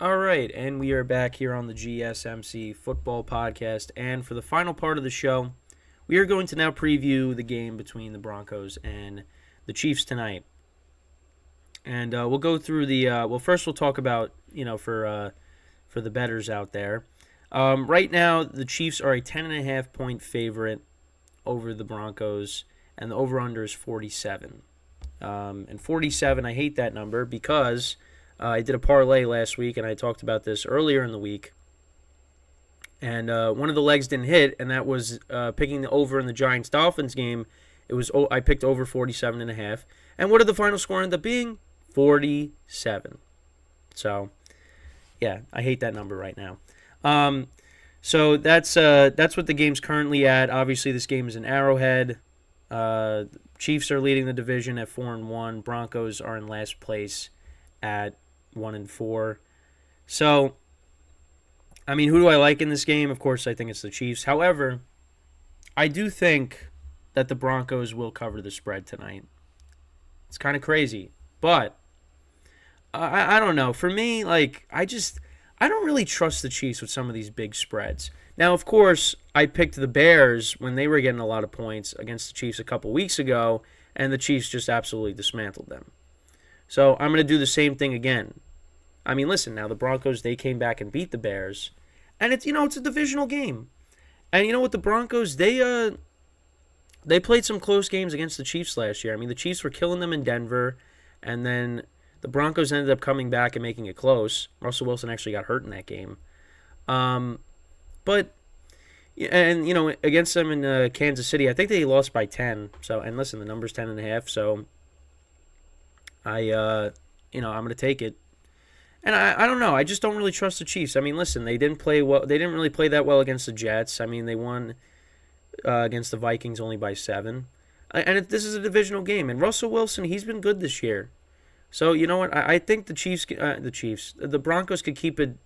All right, and we are back here on the GSMC football podcast. And for the final part of the show, we are going to now preview the game between the Broncos and the Chiefs tonight. And we'll go through the. First we'll talk about for the bettors out there. Right now, the Chiefs are a 10.5-point favorite over the Broncos, and the over/under is 47. And 47, I hate that number because I did a parlay last week, and I talked about this earlier in the week. And one of the legs didn't hit, and that was picking the over in the Giants-Dolphins game. I picked over 47.5. And what did the final score end up being? 47. So, yeah, I hate that number right now. So that's what the game's currently at. Obviously, this game is in Arrowhead. Chiefs are leading the division at 4-1. Broncos are in last place at 1-4. So, I mean, who do I like in this game? Of course, I think it's the Chiefs. However, I do think that the Broncos will cover the spread tonight. It's kind of crazy, but I don't know. For me, I don't really trust the Chiefs with some of these big spreads. Now, of course, I picked the Bears when they were getting a lot of points against the Chiefs a couple weeks ago, and the Chiefs just absolutely dismantled them. So I'm going to do the same thing again. I mean, listen, now the Broncos, they came back and beat the Bears, and it's a divisional game. And you know what, the Broncos, they played some close games against the Chiefs last year. I mean, the Chiefs were killing them in Denver, and then the Broncos ended up coming back and making it close. Russell Wilson actually got hurt in that game. But against them in Kansas City, I think they lost by 10. So, and listen, the number's 10.5. So, I'm going to take it. And I don't know. I just don't really trust the Chiefs. I mean, listen, they didn't play well. They didn't really play that well against the Jets. I mean, they won against the Vikings only by 7. And this is a divisional game. And Russell Wilson, he's been good this year. So, you know what? I think the Broncos could keep it,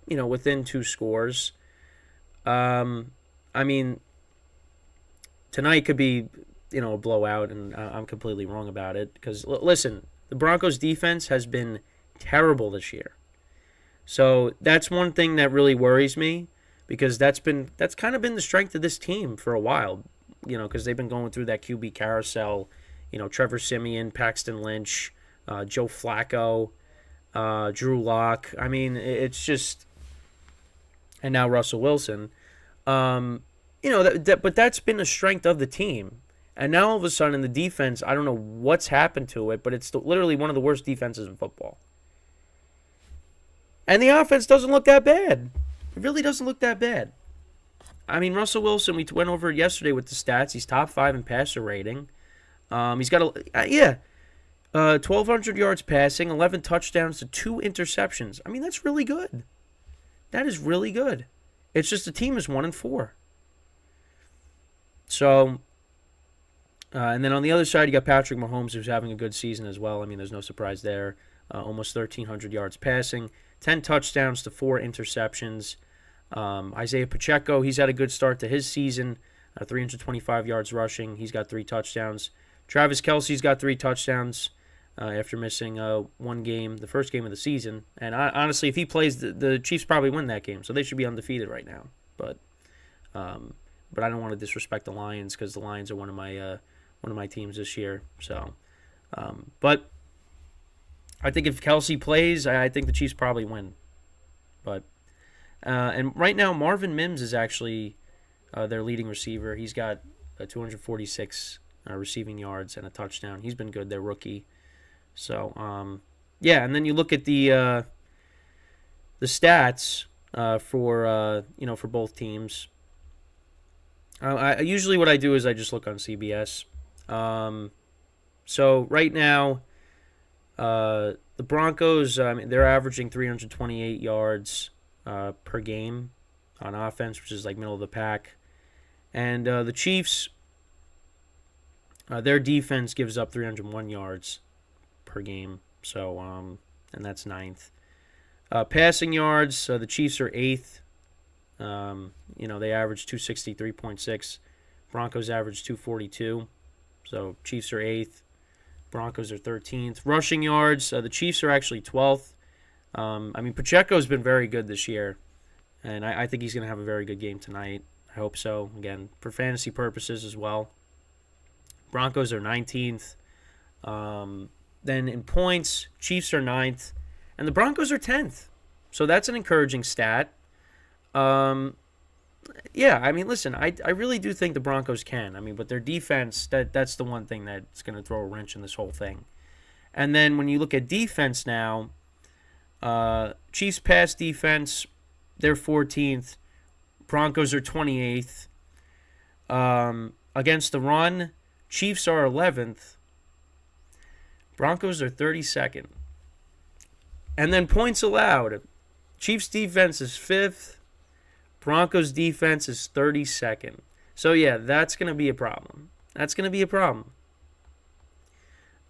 within 2 scores. I mean, tonight could be, a blowout, and I'm completely wrong about it. Because, listen, the Broncos' defense has been terrible this year. So that's one thing that really worries me, because that's kind of been the strength of this team for a while, because they've been going through that QB carousel, Trevor Siemian, Paxton Lynch, Joe Flacco, Drew Lock. I mean, it's just, and now Russell Wilson. But that's been the strength of the team. And now all of a sudden the defense, I don't know what's happened to it, but it's literally one of the worst defenses in football. And the offense doesn't look that bad. It really doesn't look that bad. I mean, Russell Wilson, we went over it yesterday with the stats. He's top 5 in passer rating. He's got 1,200 yards passing, 11 touchdowns to 2 interceptions. I mean, that's really good. That is really good. It's just the team is 1-4. So, and then on the other side, you got Patrick Mahomes, who's having a good season as well. I mean, there's no surprise there. Almost 1,300 yards passing, 10 touchdowns to 4 interceptions. Isaiah Pacheco, he's had a good start to his season, 325 yards rushing. He's got 3 touchdowns. Travis Kelce's got 3 touchdowns after missing one game, the first game of the season. And honestly, if he plays, the Chiefs probably win that game, so they should be undefeated right now. But I don't want to disrespect the Lions, because the Lions are one of my teams this year. So, but I think if Kelce plays, I think the Chiefs probably win. But and right now, Marvin Mims is actually their leading receiver. He's got 246 receiving yards and a touchdown. He's been good. Their rookie. So and then you look at the stats for both teams. Usually what I do is I just look on CBS. So right now, the Broncos, they're averaging 328 yards per game on offense, which is like middle of the pack. And the Chiefs, their defense gives up 301 yards per game. So, and that's 9th. Passing yards, the Chiefs are 8th. They average 263.6. Broncos average 242. So Chiefs are 8th. Broncos are 13th. Rushing yards, the Chiefs are actually 12th. I mean, Pacheco's been very good this year, and I think he's going to have a very good game tonight. I hope so. Again, for fantasy purposes as well. Broncos are 19th. Then in points, Chiefs are 9th, and the Broncos are 10th. So that's an encouraging stat. Yeah, I mean, listen, I really do think the Broncos can. I mean, but their defense, that's the one thing that's going to throw a wrench in this whole thing. And then when you look at defense now, Chiefs pass defense, they're 14th. Broncos are 28th. Against the run, Chiefs are 11th. Broncos are 32nd. And then points allowed. Chiefs defense is 5th. Broncos defense is 32nd. So, yeah, that's going to be a problem. That's going to be a problem.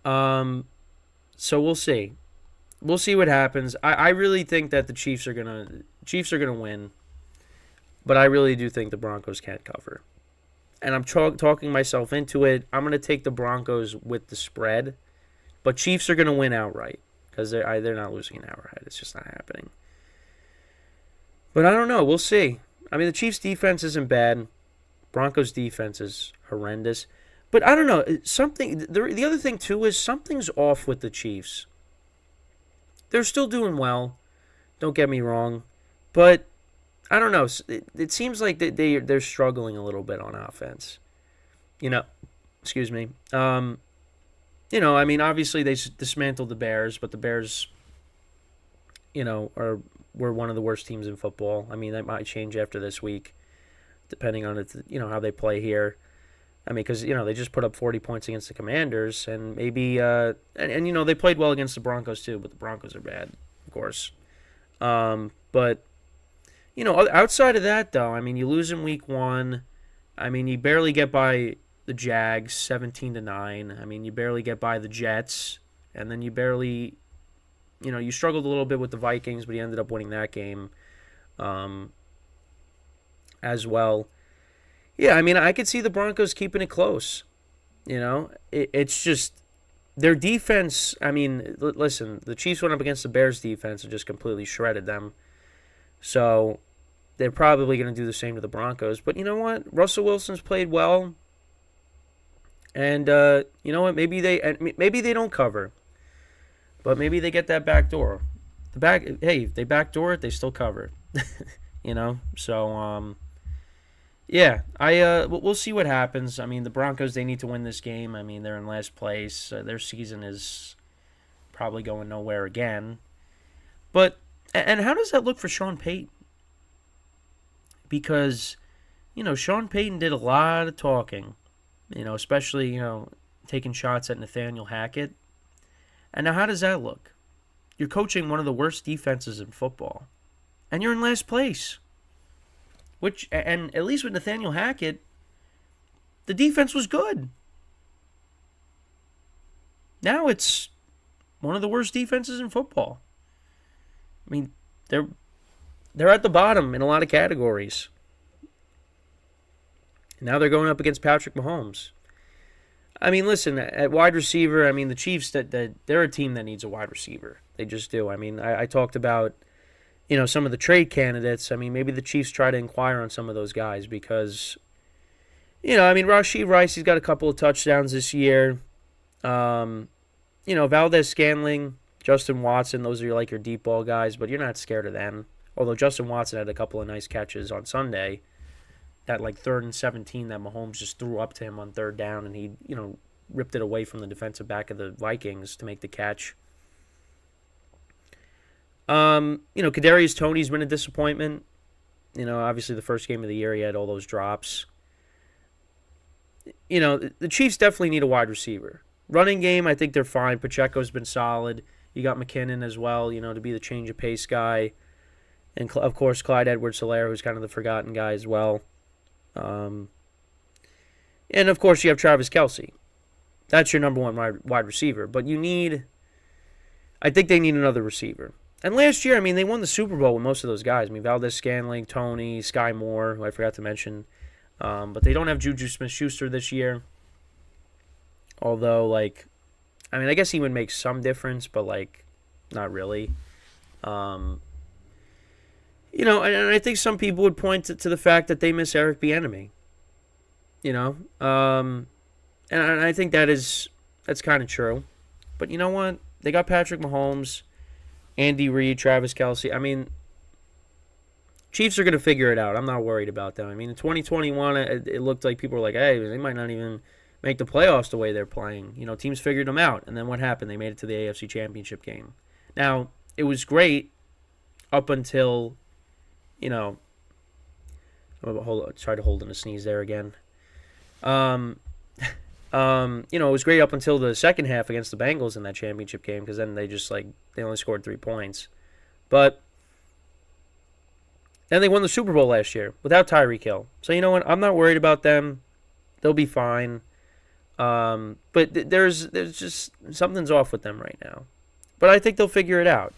So we'll see. We'll see what happens. I really think that the Chiefs are gonna win, but I really do think the Broncos can't cover. And I'm talking myself into it. I'm gonna take the Broncos with the spread, but Chiefs are gonna win outright because they're not losing an outright. It's just not happening. But I don't know. We'll see. I mean, the Chiefs' defense isn't bad. Broncos' defense is horrendous. But I don't know. The other thing too is something's off with the Chiefs. They're still doing well. Don't get me wrong, but I don't know. It seems like they're struggling a little bit on offense. Excuse me. I mean, obviously they dismantled the Bears, but the Bears, were one of the worst teams in football. I mean, that might change after this week, depending on how they play here. I mean, because, they just put up 40 points against the Commanders, and maybe, they played well against the Broncos too, but the Broncos are bad, of course. But, outside of that, though, I mean, you lose in week 1. I mean, you barely get by the Jags, 17-9. I mean, you barely get by the Jets, and then you barely, you struggled a little bit with the Vikings, but you ended up winning that game as well. Yeah, I mean, I could see the Broncos keeping it close. It's just their defense. I mean, listen, the Chiefs went up against the Bears defense and just completely shredded them. So they're probably going to do the same to the Broncos. But you know what? Russell Wilson's played well. And you know what? Maybe they don't cover. But maybe they get that back door. Hey, if they backdoor it, they still cover. So yeah, we'll see what happens. I mean, the Broncos, they need to win this game. I mean, they're in last place. Their season is probably going nowhere again. But, and how does that look for Sean Payton? Because, Sean Payton did a lot of talking, especially, taking shots at Nathaniel Hackett. And now how does that look? You're coaching one of the worst defenses in football, and you're in last place. And at least with Nathaniel Hackett, the defense was good. Now it's one of the worst defenses in football. I mean, they're at the bottom in a lot of categories. Now they're going up against Patrick Mahomes. I mean, listen, at wide receiver, I mean, the Chiefs, they're a team that needs a wide receiver. They just do. I mean, I talked about some of the trade candidates. I mean, maybe the Chiefs try to inquire on some of those guys because, I mean, Rashee Rice, he's got a couple of touchdowns this year. Valdez-Scantling, Justin Watson, those are like your deep ball guys, but you're not scared of them. Although Justin Watson had a couple of nice catches on Sunday. That 3rd and 17 that Mahomes just threw up to him on 3rd down, and he, ripped it away from the defensive back of the Vikings to make the catch. Kadarius Toney's been a disappointment. Obviously the first game of the year he had all those drops. The Chiefs definitely need a wide receiver. Running game, I think they're fine. Pacheco's been solid. You got McKinnon as well, to be the change of pace guy. And, of course, Clyde Edwards-Helaire, who's kind of the forgotten guy as well. And, of course, you have Travis Kelce. That's your number one wide receiver. But I think they need another receiver. And last year, I mean, they won the Super Bowl with most of those guys. I mean, Valdez-Scantling, Toney, Sky Moore, who I forgot to mention. But they don't have Juju Smith-Schuster this year. Although, I guess he would make some difference, but, not really. And I think some people would point to the fact that they miss Eric Bieniemy. And I think that's kind of true. But you know what? They got Patrick Mahomes, Andy Reid, Travis Kelce. I mean, Chiefs are going to figure it out. I'm not worried about them. I mean, in 2021, it looked like people were like, hey, they might not even make the playoffs the way they're playing. Teams figured them out. And then what happened? They made it to the AFC Championship game. Now, it was great up until, hold on, try to hold in a sneeze there again. It was great up until the second half against the Bengals in that championship game because then they only scored 3 points. But then they won the Super Bowl last year without Tyreek Hill. So you know what? I'm not worried about them. They'll be fine. But there's just something's off with them right now. But I think they'll figure it out.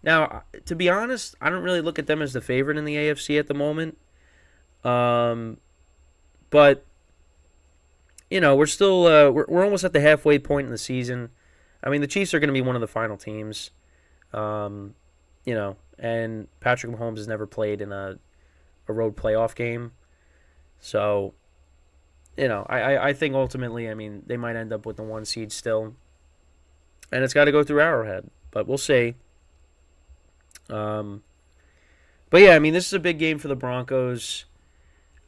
Now, to be honest, I don't really look at them as the favorite in the AFC at the moment. But we're still we're almost at the halfway point in the season. I mean, the Chiefs are going to be one of the final teams. And Patrick Mahomes has never played in a road playoff game. So, I think ultimately, I mean, they might end up with the 1 seed still. And it's got to go through Arrowhead, but we'll see. But yeah, I mean, this is a big game for the Broncos.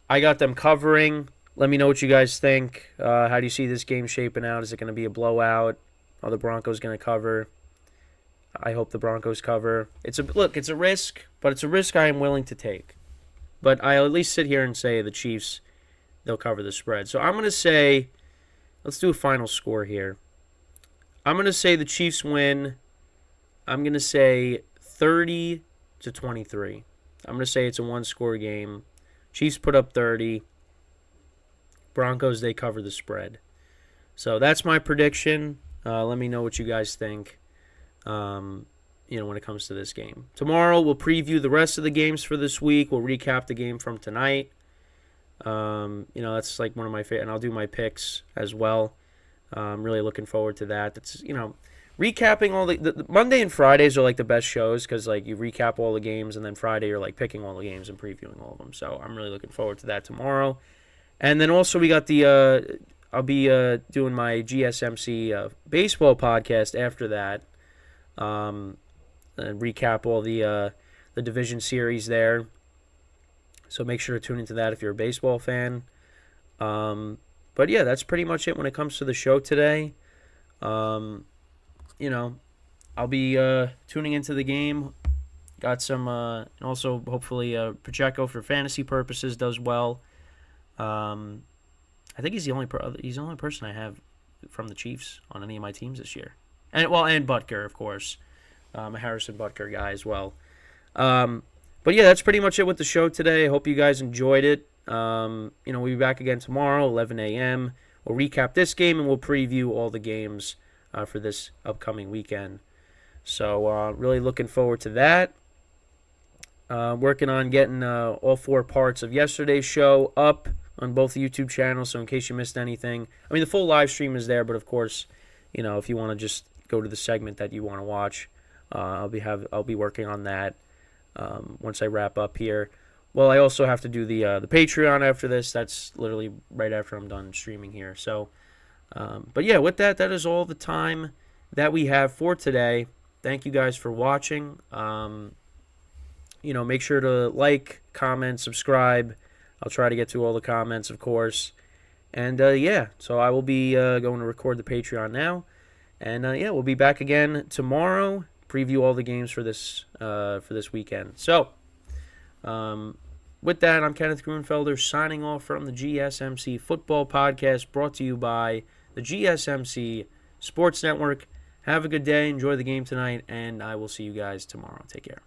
I got them covering. Let me know what you guys think. How do you see this game shaping out? Is it going to be a blowout? Are the Broncos going to cover? I hope the Broncos cover. It's a risk, but it's a risk I am willing to take. But I'll at least sit here and say the Chiefs, they'll cover the spread. So I'm going to say, let's do a final score here. I'm going to say the Chiefs win. I'm going to say 30-23. I'm going to say it's a 1-score game. Chiefs put up 30. Broncos, they cover the spread. So that's my prediction. Let me know what you guys think, when it comes to this game. Tomorrow, we'll preview the rest of the games for this week. We'll recap the game from tonight. That's like one of my favorite, and I'll do my picks as well. I'm really looking forward to that. That's, recapping all the Monday and Fridays are like the best shows because like you recap all the games, and then Friday you're like picking all the games and previewing all of them. So I'm really looking forward to that tomorrow. And then also we got I'll be doing my GSMC baseball podcast after that. And recap all the division series there. So make sure to tune into that if you're a baseball fan. But yeah, that's pretty much it when it comes to the show today. I'll be tuning into the game. Got some, and also hopefully Pacheco for fantasy purposes does well. I think he's the only person I have from the Chiefs on any of my teams this year, and Butker, of course. I'm a Harrison Butker guy as well. But yeah, that's pretty much it with the show today. I hope you guys enjoyed it. We'll be back again tomorrow, 11 a.m. We'll recap this game and we'll preview all the games for this upcoming weekend. So really looking forward to that. Working on getting all 4 parts of yesterday's show up on both the YouTube channels, so in case you missed anything. I mean, the full live stream is there, but of course, if you want to just go to the segment that you want to watch, I'll be working on that once I wrap up here. Well, I also have to do the Patreon after this. That's literally right after I'm done streaming here. So, but yeah, with that is all the time that we have for today. Thank you guys for watching. Make sure to like, comment, subscribe. I'll try to get to all the comments, of course. And, so I will be going to record the Patreon now. And, we'll be back again tomorrow. Preview all the games for this weekend. So, with that, I'm Kenneth Grunfelder signing off from the GSMC Football Podcast brought to you by the GSMC Sports Network. Have a good day. Enjoy the game tonight. And I will see you guys tomorrow. Take care.